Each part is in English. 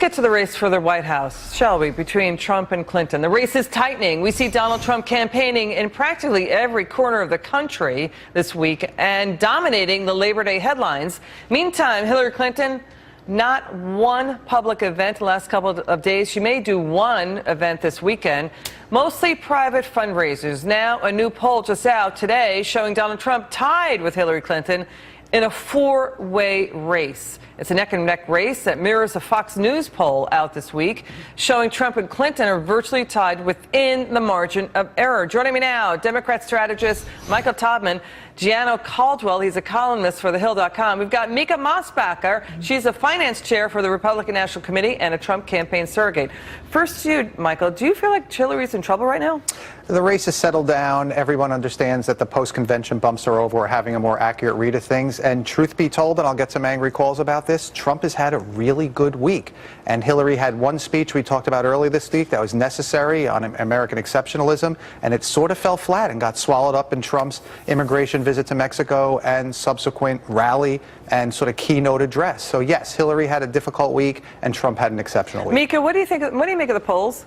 get to the race for the White House, shall we, between Trump and Clinton. The race is tightening. We see Donald Trump campaigning in practically every corner of the country this week and dominating the Labor Day headlines. Meantime, Hillary Clinton, not one public event the last couple of days. She may do one event this weekend, mostly private fundraisers. Now, a new poll just out today showing Donald Trump tied with Hillary Clinton in a four-way race. It's a neck-and-neck race that mirrors a Fox News poll out this week showing Trump and Clinton are virtually tied within the margin of error. Joining me now, Democrat strategist Michael Todman, Gianno Caldwell, he's a columnist for thehill.com. We've got Mica Mosbacher. She's a finance chair for the Republican National Committee and a Trump campaign surrogate. First to you, Michael, do you feel like Hillary's in trouble right now? The race has settled down. Everyone understands that the post-convention bumps are over. We're having a more accurate read of things. And truth be told, and I'll get some angry calls about this, Trump has had a really good week. And Hillary had one speech we talked about earlier this week that was necessary on American exceptionalism, and it sort of fell flat and got swallowed up in Trump's immigration visit to Mexico and subsequent rally and sort of keynote address. So yes, Hillary had a difficult week and Trump had an exceptional week. Mica, what do you think? What do you make of the polls?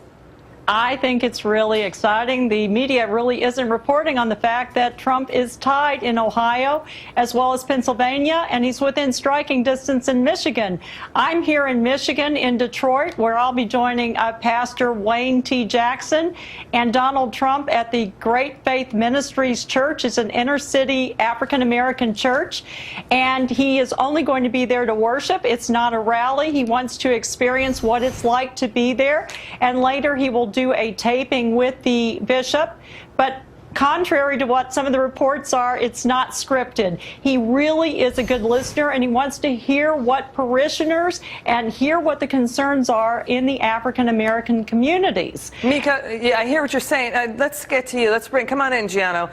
I think it's really exciting. The media really isn't reporting on the fact that Trump is tied in Ohio as well as Pennsylvania, and he's within striking distance in Michigan. I'm here in Michigan, in Detroit, where I'll be joining Pastor Wayne T. Jackson and Donald Trump at the Great Faith Ministries Church. It's an inner-city African-American church, and he is only going to be there to worship. It's not a rally. He wants to experience what it's like to be there, and later he will do a taping with the bishop. But contrary to what some of the reports are, it's not scripted. He really is a good listener, and he wants to hear what parishioners and hear what the concerns are in the African-American communities. Mica, yeah, I hear what you're saying. Let's get to you. Come on in, Gianno.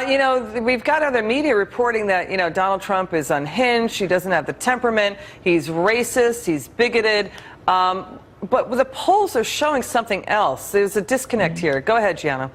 You know, we've got other media reporting that, you know, Donald Trump is unhinged. He doesn't have the temperament. He's racist. He's bigoted. But the polls are showing something else. There's a disconnect here. Go ahead, Gianno.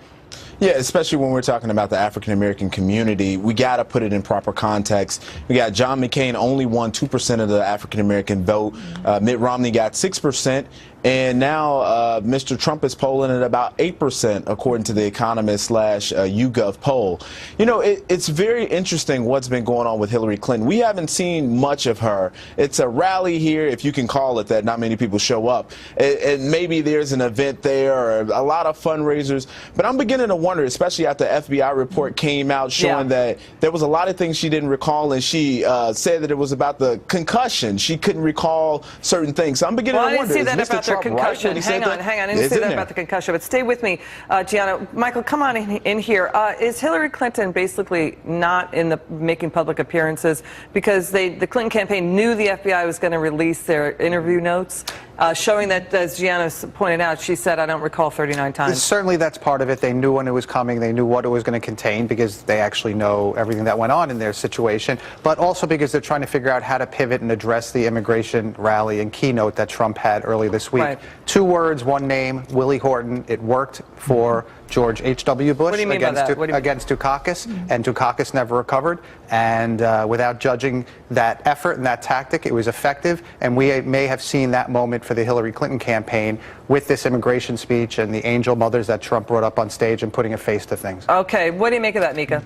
Yeah, especially when we're talking about the African-American community, we got to put it in proper context. We got John McCain only won 2% of the African-American vote. Mitt Romney got 6%. And now Mr. Trump is polling at about 8%, according to the Economist/YouGov poll. You know, it's very interesting what's been going on with Hillary Clinton. We haven't seen much of her. It's a rally here, if you can call it that. Not many people show up. And maybe there's an event there or a lot of fundraisers. But I'm beginning to wonder, especially after the FBI report came out showing that there was a lot of things she didn't recall. And she said that it was about the concussion. She couldn't recall certain things. So I'm beginning to wonder, is Mr. Trump concussion. Right Hang on. I didn't say that about the concussion, but stay with me, Gianno. Michael, come on in here. Is Hillary Clinton basically not in the making public appearances because the Clinton campaign knew the FBI was going to release their interview notes, showing that, as Gianno pointed out, she said, I don't recall 39 times. Certainly that's part of it. They knew when it was coming. They knew what it was going to contain because they actually know everything that went on in their situation, but also because they're trying to figure out how to pivot and address the immigration rally and keynote that Trump had early this week. Right. 2 words, 1 name, Willie Horton. It worked for George H.W. Bush against Dukakis, and Dukakis never recovered. And without judging that effort and that tactic, it was effective. And we may have seen that moment for the Hillary Clinton campaign with this immigration speech and the angel mothers that Trump brought up on stage and putting a face to things. Okay, what do you make of that, Mica?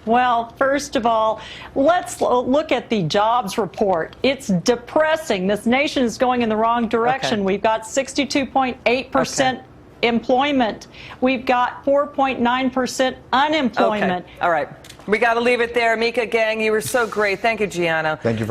Well, first of all, let's look at the jobs report. It's depressing. This nation is going in the wrong direction. We've got 62.8% employment. We've got 4.9% unemployment. Okay. All right. We got to leave it there. Mica, gang, you were so great. Thank you, Gianno. Thank you.